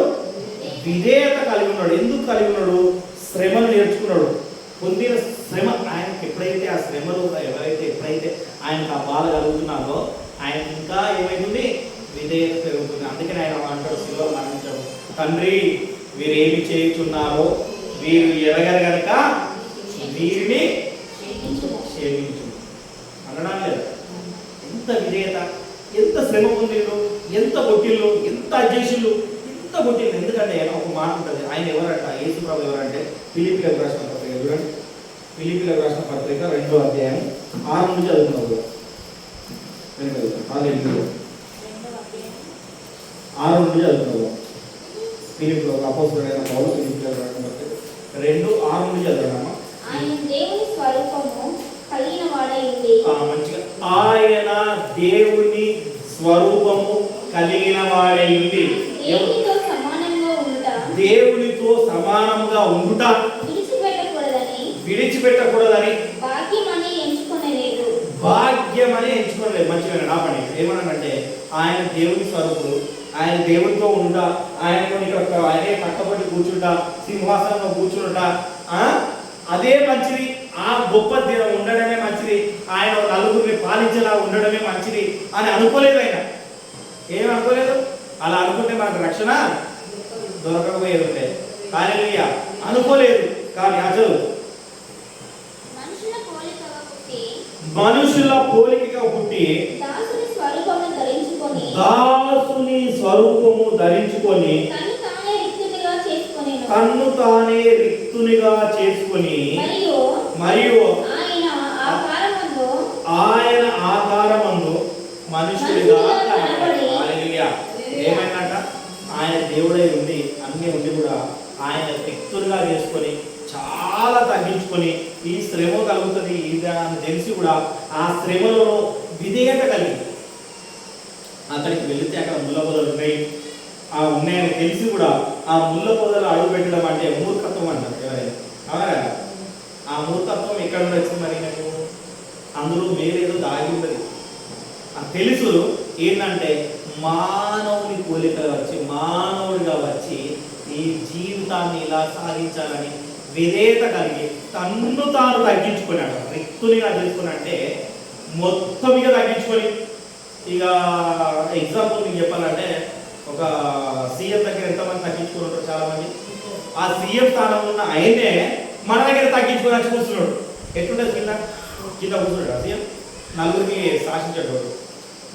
విధేయత కలిగి ఉన్నాడు. ఎందుకు కలిగి ఉన్నాడు? శ్రమను నేర్చుకున్నాడు. పొందిన శ్రమ ఆయనకి ఎప్పుడైతే ఆ శ్రమలు ఎప్పుడైతే ఆయనకు ఆ బాధ కలుగుతున్నారో ఆయన ఇంకా ఏమైతుంది? విధేయత పెరుగుతుంది. అందుకని ఆయన అంటాడు, శిలువలో మరణించాడు, తండ్రి వీరు ఏమి చేయుచున్నారో వీరు ఎరగరు గనక వీరిని క్షమించు అనడం లేదు. ఎంత విధేయత, ఎంత శ్రమ పొందిళ్ళు, ఎంత కొట్టిళ్ళు, ఎంత చేసిళ్ళు, ఎంత కొట్టిళ్ళు. ఎందుకంటే ఒక మాట ఉంటుంది, ఆయన ఎవరంట? యేసు ప్రభు ఎవరంటే ఫిలిప్పీలకు రాసిన పత్రిక చూడండి, ఫిలిప్పీలకు రాసిన పత్రిక 2వ అధ్యాయం 6 నుంచి చదువుతున్నావు. 6 నుండి చదువుతున్నావు. ఫిలిప్పీలో అపోస్తలుడైన పౌలు ఫిలిప్పీలకు రాసిన పత్రిక 2:6 నుండి చదవడమ్మా. ఆయన దేవుని స్వరూపము కలిగిన వాడై ఉండి, మంచిగా, ఆయన దేవుని స్వరూపము కలిగిన వాడై ఉండి, దేవునితో సమానంగా ఉండుట, దేవునితో సమానముగా ఉండుట విడిచిపెట్టకూడదని భాగ్యమని ఎంచుకొనలేదు. మంచిగా నా పని ఏమన్నానంటే, ఆయన దేవుని స్వరూపుడు, ఆయన దేవునితో ఉండ, ఆయనతో ఇక్కడ ఆయనే పక్కపట్టి కూర్చుంటా, సింహాసనంలో కూర్చుంట, అదే మంచిది. ఆ గొప్ప ఉండడమే మంచిది, ఆయన నలుగురిని పాలించేలా ఉండడమే మంచిది అని అనుకోలేదు. ఆయన ఏం అనుకోలేదు. అలా అనుకుంటే మనకు రక్షణ దొరకకపోయేది ఉంటే, హల్లెలూయా, అనుకోలేదు. కానీ అసలు మనుషుల పోలికగా పుట్టి దాసుని స్వరూపము ధరించుకొని తన్ను తానే రిక్తునిగా చేసుకొని మరియు ఆయన ఆకారమందు మనుషుడిగా ఏమైందంట? ఆయన దేవుడై ఉండి అన్ని ఉండి కూడా ఆయన రిక్తునిగా చేసుకొని చాలా తగ్గించుకొని, ఈ శ్రమ కలుగుతుంది అని తెలిసి కూడా ఆ శ్రమలో విధేయత కలిగి అక్కడికి వెళితే అక్కడ ముళ్ళ పొదలు ఉన్నాయని తెలిసి కూడా ఆ ముళ్ళ పొదలు అడుగు పెట్టడం అంటే మూర్ఖత్వం అంటారు ఎవరైనా. అవునా? ఆ మూర్ఖత్వం ఎక్కడ వచ్చింది మరి? నాకు అందులో వేరేదో దాగి ఉంటుంది. అది తెలుసు ఏంటంటే మానవుని పోలికగా వచ్చి మానవుడిగా వచ్చి ఈ జీవితాన్ని ఇలా సాధించాలని విధేయత కలిగి తన్ను తాను తగ్గించుకున్నాడు. రిక్తునిగా చేసుకుని అంటే మొత్తం ఇక తగ్గించుకొని, ఇక ఎగ్జాంపుల్ మీకు చెప్పాలంటే ఒక సీఎం దగ్గర ఎంతమంది తగ్గించుకుని ఉంటారు? చాలా మంది. ఆ సీఎం స్థానంలో ఉన్న ఆయనే మన దగ్గర తగ్గించుకొని వచ్చి కూర్చున్నాడు. ఎట్లుంటుంది? కింద కూర్చున్నాడు. సీఎం నలుగురిని శాసించాడు,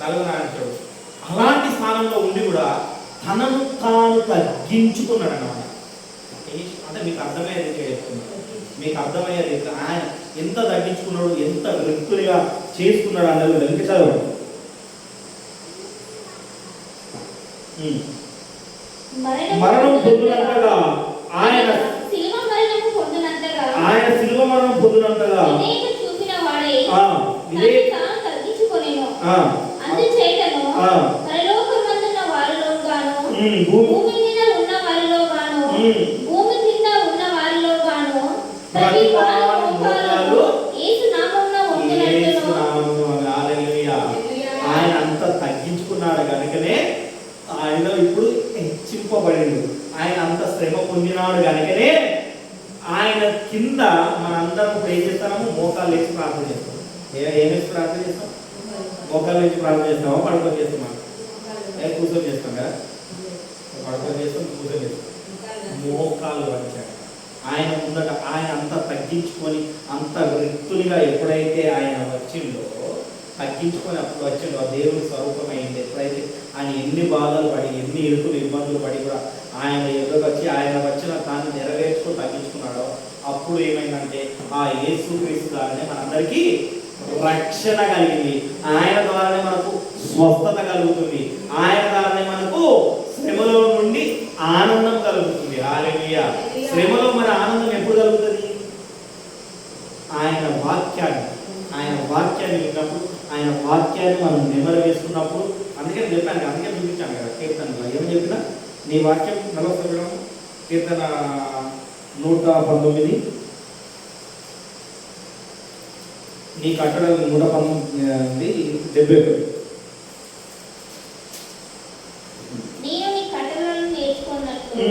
నలుగురిని ఆడించాడు. అలాంటి స్థానంలో ఉండి కూడా తనను తాను తగ్గించుకున్నాడు అన్నమాట. అంటే మీకు అర్థమయ్యేది చెప్తున్నాడు, మీకు అర్థమయ్యేది ఆయన ఎంత తగ్గించుకున్నాడు, ఎంత వ్యక్తులుగా చేసుకున్నాడు అన్నది వెనక చదవండి. మరణం పొందినంతగా ఆయన శిలువ మరణం పొందినంతగా భూమి మీద ఉన్న వారిలో గాను భూమి కింద ఉన్న వారిలో గాను ప్రతి వారి మోకాలు యేసు నామమున వంగునట్లును. హల్లెలూయా. ఆయన అంత తగ్గించుకున్నాడు కనుకనే ఆయన ఇప్పుడు హెచ్చింపబడిండు. ఆయన అంత శ్రమ పొందినాడు కనుకనే ఆయన కింద మనందరం ఇప్పుడు ఏం చేస్తాము? మోకాలు వేసి ప్రార్థన చేస్తాం. ఏమేసి ప్రార్థన చేస్తాం? మోకాలు వేసి ప్రార్థన చేస్తామా? పడుకొని చేస్తామా? కూర్చొని చేస్తాం కదా. పడుకొని చేస్తాం, కూర్చొని చేస్తాం. మోకాలు వచ్చాడు ఆయన ముందట. ఆయన అంత తగ్గించుకొని అంత వ్యక్తులుగా ఎప్పుడైతే ఆయన వచ్చిండో, తగ్గించుకొని అప్పుడు వచ్చిండో, దేవుని స్వరూపమైంది. ఎప్పుడైతే ఆయన ఎన్ని బాధలు పడి ఎన్ని ఇరుకులు ఇబ్బందులు పడి కూడా ఆయన ఎదురుకు వచ్చి ఆయన వచ్చిన తాను నెరవేర్చుకొని తగ్గించుకున్నాడో, అప్పుడు అప్పుడు ఏమైందంటే ఆ యేసుక్రీస్తు ద్వారానే మనందరికీ రక్షణ కలిగింది. ఆయన ద్వారానే మనకు స్వస్థత కలుగుతుంది. ఆయన ద్వారానే మనకు శ్రమలో నుండి ఆనందం కలుగుతుంది. హల్లెలూయా. శ్రమలో మన ఆనందం ఎప్పుడు కలుగుతుంది? ఆయన వాక్యాన్ని విన్నప్పుడు, ఆయన వాక్యాన్ని మనం నెమరు వేసుకున్నప్పుడు. అందుకే చెప్పాను, అందుకే చూపించాను కదా కీర్తనలో ఏమని చెప్పినా, నీ వాక్యం నలభై కీర్తన 119, నీ కట్టడం 119:71. నేను నీ కట్టడలను నేర్చుకున్నట్లు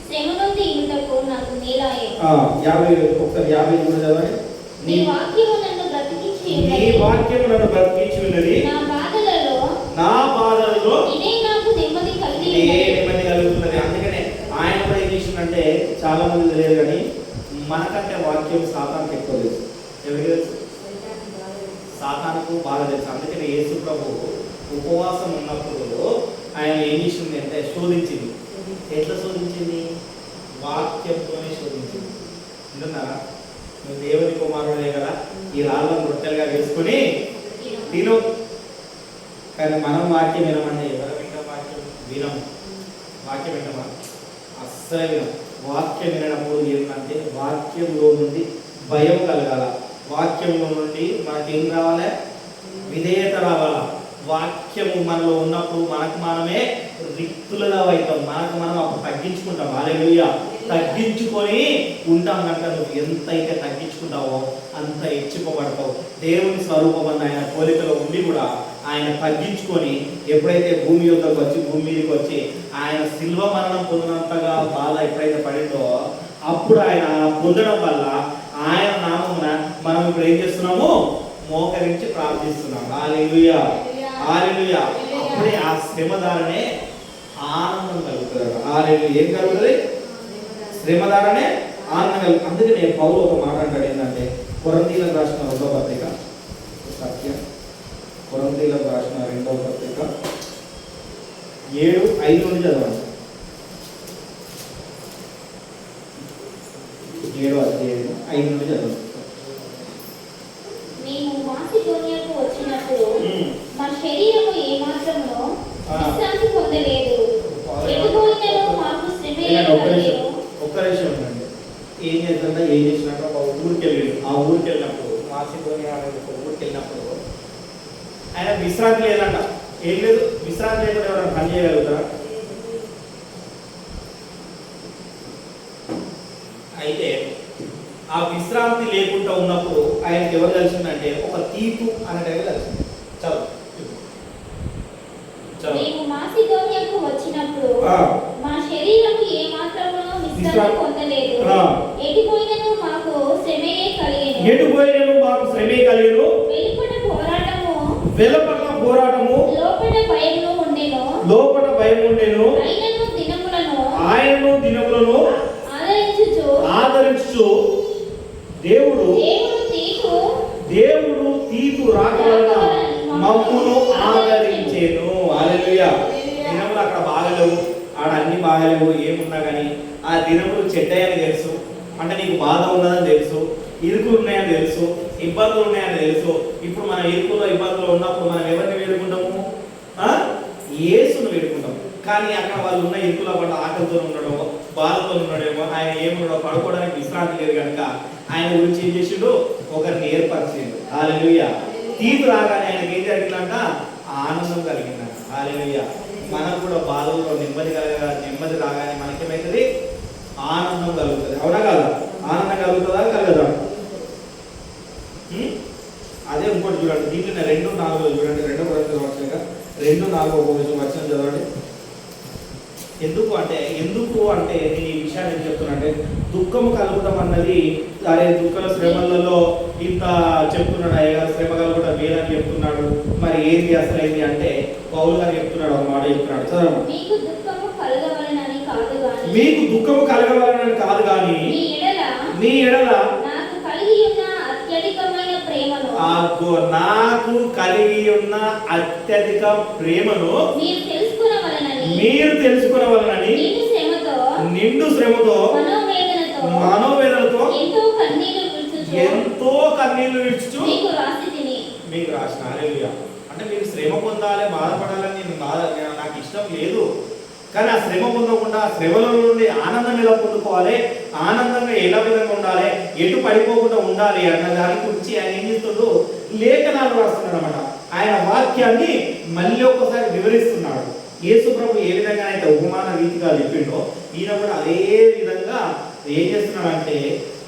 శ్రమ నుండి ఇంతకు నాకు మేలాయెను. 50 ఒకసారి 50 కూడా చదవండి. నీ వాక్యము నన్ను బ్రతికించి ఉన్నది. నీ వాక్యము నన్ను బ్రతికించి ఉన్నది. నా బాధలలో ఇదే నాకు నెమ్మది కలుగుతున్నది. అందుకనే ఆయన కూడా ఏం చేసిందంటే, చాలా మంది తెలియదు కానీ మనకంటే వాక్యం సాతానుకు ఎక్కువ తెలుసు. ఎవరికి తెలుసు? సాతానుకు బాగా తెలుసు. అందుకనే యేసు ప్రభు ఉపవాసం ఉన్నప్పుడు ఆయన ఏం చేసింది అంటే శోధించింది. ఎట్లా శోధించింది? వాక్యంతోనే శోధించింది. వింటున్నారా? నువ్వు దేవుని కుమారుడే కదా, ఈ రాళ్ళను రొట్టెలుగా వేసుకొని తిను. కానీ మనం వాక్యం వినమంటే ఎవరు వింటాం? వాక్యం వినమా? అస్సలు వినం. వాక్యం వినప్పుడు ఏంటంటే వాక్యంలో నుండి భయం కలగాల. వాక్యంలో నుండి మనకేం రావాలి? విధేయత రావాలా. వాక్యము మనలో ఉన్నప్పుడు మనకు మనమే రిక్తులుగా అవుతాం. మనకు మనం అప్పుడు తగ్గించుకుంటాం. హల్లెలూయా. తగ్గించుకొని ఉంటాం కనుక నువ్వు ఎంతైతే తగ్గించుకుంటావో అంత హెచ్చుకోబడతావు. దేవుని స్వరూపం అన్న ఆయన పోలికలో ఉండి కూడా ఆయన తగ్గించుకొని ఎప్పుడైతే భూమి యొద్దకు వచ్చి, భూమి మీదకి వచ్చి ఆయన శిల్వ మరణం పొందినంతగా బాధ ఎప్పుడైతే పడిందో అప్పుడు ఆయన పొందడం వల్ల ఆయన నామమున మనం ఇప్పుడు ఏం చేస్తున్నాము? మోకరించి ప్రార్థిస్తున్నాం. హల్లెలూయా, హల్లెలూయా. అప్పుడే ఆ శ్రమ ద్వారానే ఆనందం కలుగుతుంది. హల్లెలూయా. ఏం కలుగుతుంది? శ్రమ ద్వారానే ఆనందం కలుగుతుంది. అందుకనే పౌలు ఒక మాట అంటాడు ఏంటంటే, కొరింథీయులకు రాసిన 2వ పత్రిక, సత్యం కొరింథీయులకు రాసిన 2వ పత్రిక 7:5 నుండి చదవండి. 7:5 నుండి చదవండి. మేము మాసిదోనియాకు వచ్చినప్పుడు మా శరీరము ఏమాత్రమునో విశ్రాంతి పొందలేదు. ఎటుపోయినను మాకు శ్రమే కలిగెను. ఒక్క నిమిషం ఉండండి. ఏం చేసినట్టు ఒక ఊరికి వెళ్ళాడు. ఆ ఊరికి వెళ్ళినప్పుడు, మాసిదోనియా అనే ఒక ఊరికి వెళ్ళినప్పుడు ఆయన విశ్రాంతి లేదంట. ఏం లేదు, విశ్రాంతి లేకుండా ఎవరైనా పని చేయగలుగుతారా? అయితే ఆ విశ్రాంతి లేకుండా ఉన్నప్పుడు ఆయనకి ఎవరు కలిసిందంటే ఒక తీతు అనేటవి కలిసింది. మేము మాసిదోనియాకు వచ్చినప్పుడు మా శరీరము ఏమాత్రమునో విశ్రాంతి పొందలేదు. ఎటుపోయినను మాకు శ్రమే కలిగెను. వెలుపట పోరాటము లోపట భయము ఉండెను. ఆయనను దినములను ఆదరించుచు దేవుడు తీతు రాక వలన మమ్మును ఆదరించెను. హల్లెలూయా. దినములు అక్కడ బాగలేవు, ఆడ అన్ని బాగలేవు, ఏమున్నా కానీ ఆ దినములు చెడ్డాయని తెలుసు. అంటే నీకు బాధ ఉన్నదని తెలుసు, ఇరుకులు ఉన్నాయని తెలుసు, ఇబ్బందులు ఉన్నాయని తెలుసు. ఇప్పుడు మన ఇరుకులో ఇబ్బందులు ఉన్నప్పుడు మనం ఎవరిని వేడుకుంటాము? యేసును వేడుకుంటాం. కానీ అక్కడ వాళ్ళు ఉన్న ఇరుకుల పట్ల ఆకలితో ఉండడమో, బాధతో ఉండడమో, ఆయన ఏమున్నాడో పడుకోవడానికి విశ్రాంతి లేదు కనుక ఆయన గురించి ఏం చేసిండు? ఒకరిని ఏర్పరిచిండు. హల్లెలూయా. తీతు రాగానే ఆయనకి ఏం జరిగిందంట? ఆనందం కలిగిందంట. హల్లెలూయా. మనకు కూడా బాధలో నెమ్మది రాగానే మనకేమవుతుంది? ఆనందం కలుగుతుంది. అవునా కాదా? ఆనందం కలుగుతుందా కలగదా? అదే ఇంకోటి చూడండి, దీంట్లో 2:4 చూడండి. 2 కొరింథీయుల పత్రిక 2:4 వచనం చదవండి. ఎందుకు అంటే నేను ఈ విషయాన్ని ఏం చెప్తున్నానంటే, దుఃఖము కలుగుతాం అన్నది, అరే దుఃఖల శ్రమలలో ఇంత చెప్తున్నాడు అయ్యగారు, శ్రమ కలుగుతాం వేదని చెప్తున్నాడు. మరి ఏంది అసలు ఏంది అంటే పౌలు గారు చెప్తున్నాడు, ఒక మాట చెప్తున్నాడు. చదవండి. మీకు దుఃఖము కలగవలనని కాదు కానీ మీ ఎడల నాకు కలిగి ఉన్న అత్యధిక ప్రేమను మీరు తెలుసుకునవలనని నిండు శ్రమతో మనోవేదనతో ఎంతో కన్నీళ్లు విడుచుచు మీకు రాసిన. హల్లెలూయా. అంటే మీరు శ్రమ పొందాలి, బాధపడాలని నాకు ఇష్టం లేదు. కానీ ఆ శ్రమ పొందకుండా ఆ శ్రమల నుండి ఆనందం ఎలా పొందుకోవాలి, ఆనందంగా ఎలా విధంగా ఉండాలి, ఎటు పడిపోకుండా ఉండాలి అన్న దాని గురించి ఆయన ఏం చేస్తుండో లేఖనాలు రాస్తున్నాడు అనమాట. ఆయన వాక్యాన్ని మళ్ళీ ఒక్కసారి వివరిస్తున్నాడు. యేసు ప్రభు ఏ విధంగా అయితే ఉపమాన రీతిగా చెప్పిండో ఈయన కూడా అదే విధంగా ఏం చేస్తున్నాడు అంటే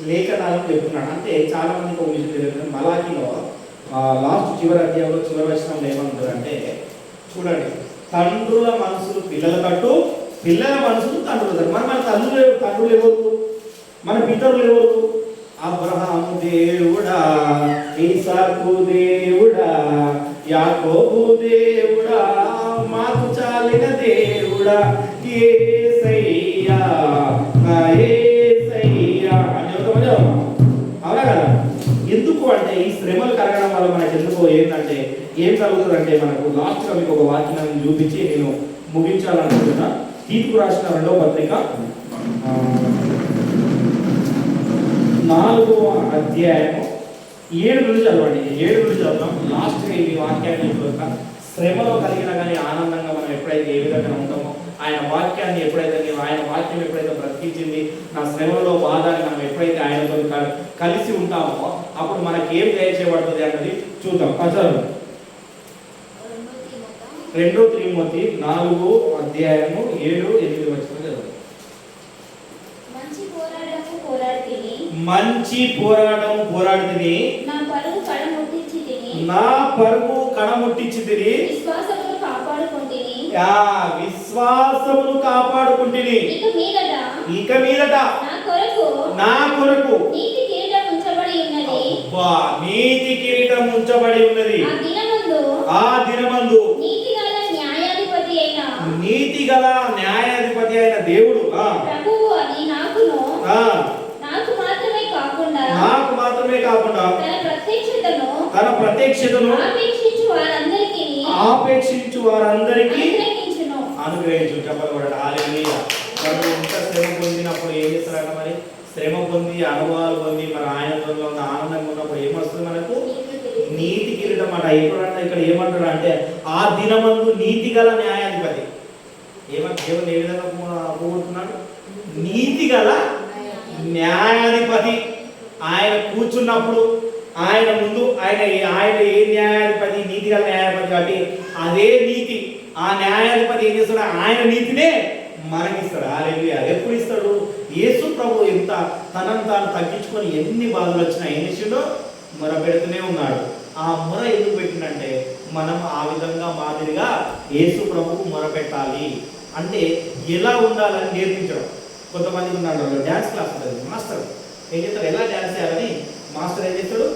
లేఖనాలను చెప్తున్నాడు. అంటే చాలా మందికి ఒక విషయం తెలియదు. మలాఖీలో లాస్ట్ చివరి అధ్యాయంలో చివరి వచనంలో ఏమంటారు అంటే చూడండి, తండ్రుల మనసులు పిల్లల తట్టు, పిల్లల మనసులు తండ్రుల తట్టు. మన తండ్రులు ఎవరు? మన పితరులు ఎవరు? అబ్రహాము దేవుడా, ఇసాకు దేవుడా, యాకోబు దేవుడా, మాకు చాలిన దేవుడా, యేసయ్యా యేసయ్యా అని చెప్తామని అవునా కదా? ఎందుకు అంటే ఈ శ్రమలు కలగడం వల్ల మనకు ఎందుకు ఏంటంటే ఏం కలుగుతుందంటే మనకు లాస్ట్గా మీకు ఒక వాక్యాన్ని చూపించి నేను ముగించాలనుకుంటున్నా. తీర్పు రాసిన 2వ పత్రిక 4వ అధ్యాయము 7 నుంచి చదవండి. 7 నుంచి చదువుతాం. లాస్ట్గా ఈ వాక్యాన్ని చూద్దాం. శ్రమలో కలిగిన కానీ ఆనందంగా మనం ఎప్పుడైతే ఏ విధంగా ఉంటామో ఆయన వాక్యాన్ని ఎప్పుడైతే ఆయన వాక్యం ఎప్పుడైతే బ్రతికించింది, నా శ్రమలో బాధని మనం ఎప్పుడైతే ఆయనతో కలిసి ఉంటామో అప్పుడు మనకి ఏం దయచేయబడుతుంది అన్నది చూద్దాం. చదువు 2 తిమోతి 4వ అధ్యాయము 7, 8 వచనం చదువు. మంచి పోరాటం పోరాడితిని, నా పరుగు కడముట్టించి తిని, విశ్వాసమును కాపాడుకుంటుని. ఇక మీదట నా కొరకు నీతి కిరీటం ఉంచబడి ఉన్నది. ఆ దినమందు నీతి గల న్యాయాధిపతి అయిన దేవుడు నాకు మాత్రమే కాకుండా తన ప్రత్యక్షతను ఆపేక్షించు వారందరికీ అనుగ్రహించు. చెప్పకూడదు. హల్లెలూయా. మనం ఎంత శ్రమ పొందినప్పుడు ఏం చేస్తారంట మరి? శ్రమ పొంది అనుభవాలు పొంది మరి ఆయనతో ఉన్న ఆనందంగా ఉన్నప్పుడు ఏమొస్తుంది మనకు? నీతి కిరీటం అట. ఎప్పుడంటే ఇక్కడ ఏమంటాడు అంటే ఆ దినమందు నీతి గల న్యాయాధిపతి. దేవుని ఏ విధంగా పోగొడుతున్నాడు? నీతి గల న్యాయాధిపతి. ఆయన కూర్చున్నప్పుడు ఆయన ముందు ఆయన ఏ న్యాయాధిపతి? నీతి గల న్యాయాధిపతి. కాబట్టి అదే నీతి ఆ న్యాయాధిపతి ఏం చేస్తాడు? ఆయన నీతినే మనకిస్తాడు. హల్లెలూయా. ఎప్పుడు ఇస్తాడు? యేసు ప్రభు ఎంత తనను తాను తగ్గించుకొని ఎన్ని బాధలు వచ్చినా ఏం చేసిండో మొర పెడుతూనే ఉన్నాడు. ఆ మొర ఎందుకు పెట్టిందంటే మనం ఆ విధంగా మాదిరిగా యేసు ప్రభువు మొర పెట్టాలి అంటే ఎలా ఉండాలని నేర్పించడం. కొంతమంది ఉన్నాడు డ్యాన్స్ క్లాస్ ఉంటుంది. మాస్టర్ ఏం చేస్తాడు? ఎలా డ్యాన్స్ చేయాలని మాస్టర్ ఏం చేస్తాడు?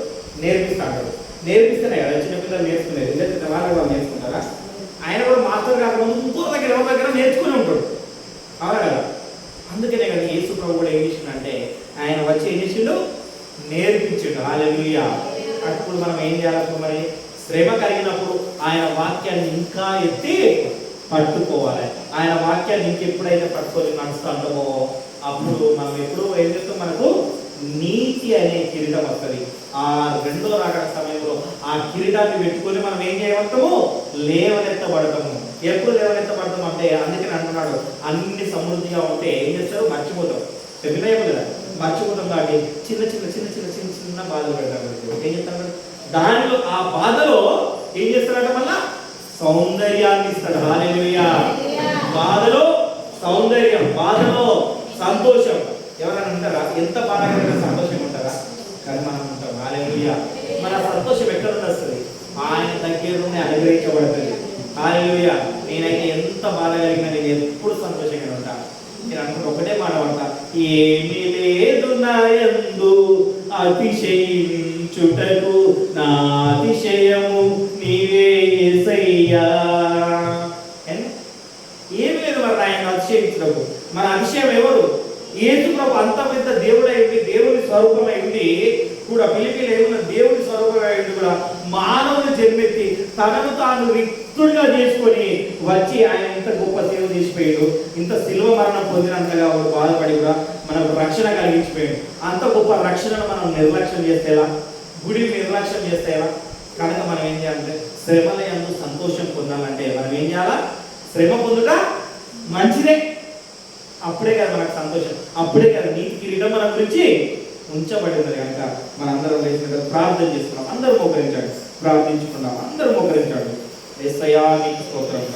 నేర్పిస్తాడు. నేర్పిస్తేనే కదా చిన్నపిల్లలు నేర్చుకునేది. లేదా వాళ్ళు నేర్చుకుంటారా? ఆయన కూడా మాస్టర్ కాకముందు ఇంకో దగ్గర ఎవరి దగ్గర నేర్చుకుని ఉంటాడు. అవునా కదా? అందుకనే కదా యేసు ప్రభు కూడా ఏం చేసిండంటే ఆయన వచ్చి ఏం చేసిండు? నేర్పించిండు. హల్లెలూయా. అప్పుడు మనం ఏం చేయాలి మరి? శ్రమ కలిగినప్పుడు ఆయన వాక్యాన్ని ఇంకా ఎత్తి పట్టుకోవాలి. ఆయన వాక్యాన్ని ఇంకెప్పుడైతే పట్టుకొని నడుస్తామో అప్పుడు మనం ఎప్పుడు ఏం చేస్తాం? మనకు నీతి అనే కిరీటం వస్తుంది. ఆ 2వ రాకడ సమయంలో ఆ కిరీటాన్ని పెట్టుకొని మనం ఏం చేయబడతాము? లేవనెత్తబడతాము. ఎప్పుడు లేవనెత్తబడతాం అంటే అందుకని అంటున్నాడు అన్ని సమృద్ధిగా ఉంటే ఏం చేస్తారు? మర్చిపోతాం. వినయం కదా, మర్చిపోతాం. కాబట్టి చిన్న చిన్న చిన్న చిన్న చిన్న చిన్న బాధలు పెడతాడు. ఏం చేస్తాడు? దానిలో ఆ బాధలో ఏం చేస్తాడంట? మళ్ళా సౌందర్యాన్ని ఇస్తాడు. హల్లెలూయా. బాధలో సౌందర్యం, బాధలో సంతోషం. ఎవరైనా ఉంటారా? ఎంత బాధ కలిగిన సంతోషం ఉంటారా? కానీ మనం ఉంటాం. హల్లెలూయా. మన సంతోషం ఎక్కడ వస్తుంది? ఆయన దగ్గర నుండి అనుగ్రహించబడుతుంది. హల్లెలూయా. నేనైతే ఎంత బాధ కలిగినా నేను ఎప్పుడు సంతోషంగా ఉంటాను. నేను అనుకుంటే ఒకటే మాట పడతా, ఏమీ లేదు నా యందు అతిశయించుటకు, నా అతిశయము నీవే యేసయ్యా. ఏమి లేదు మరి ఆయన అతిశయించుటకు. మన అతిశయం ఎవరు? యేసు ప్రభు అంత పెద్ద దేవుడై ఉండి, దేవుని స్వరూపమై ఉండి కూడా ఫిలిప్పీలో ఏమన్నా దేవుడి స్వరూపమైంది కూడా మానవుని జన్మెత్తి తనను తాను రిక్తుడిగా చేసుకొని వచ్చి ఆయన ఇంత గొప్ప సేవ చేసిపోయాడు. ఇంత శిలువ మరణం పొందినంతగా వాడు బాధపడి కూడా మనకు రక్షణ కలిగించిపోయాడు. అంత గొప్ప రక్షణను మనం నిర్లక్ష్యం చేస్తేలా, గుడిని నిర్లక్ష్యం చేస్తేలా? కనుక మనం ఏం చేయాలంటే శ్రమల యందు సంతోషం పొందాలంటే మనం ఏం చేయాలా? శ్రమ పొందుట మంచిదే. అప్పుడే కదా మనకు సంతోషం, అప్పుడే కదా నీతి కిరీటం మన గురించి ఉంచబడి ఉన్నది. కనుక మనందరం లేచినట్టు ప్రార్థన చేసుకున్నాం. అందరూ మోకరించాడు, ప్రార్థించుకున్నాం, అందరూ మోకరించాడు. యేసయ్యా నీకు స్తోత్రం.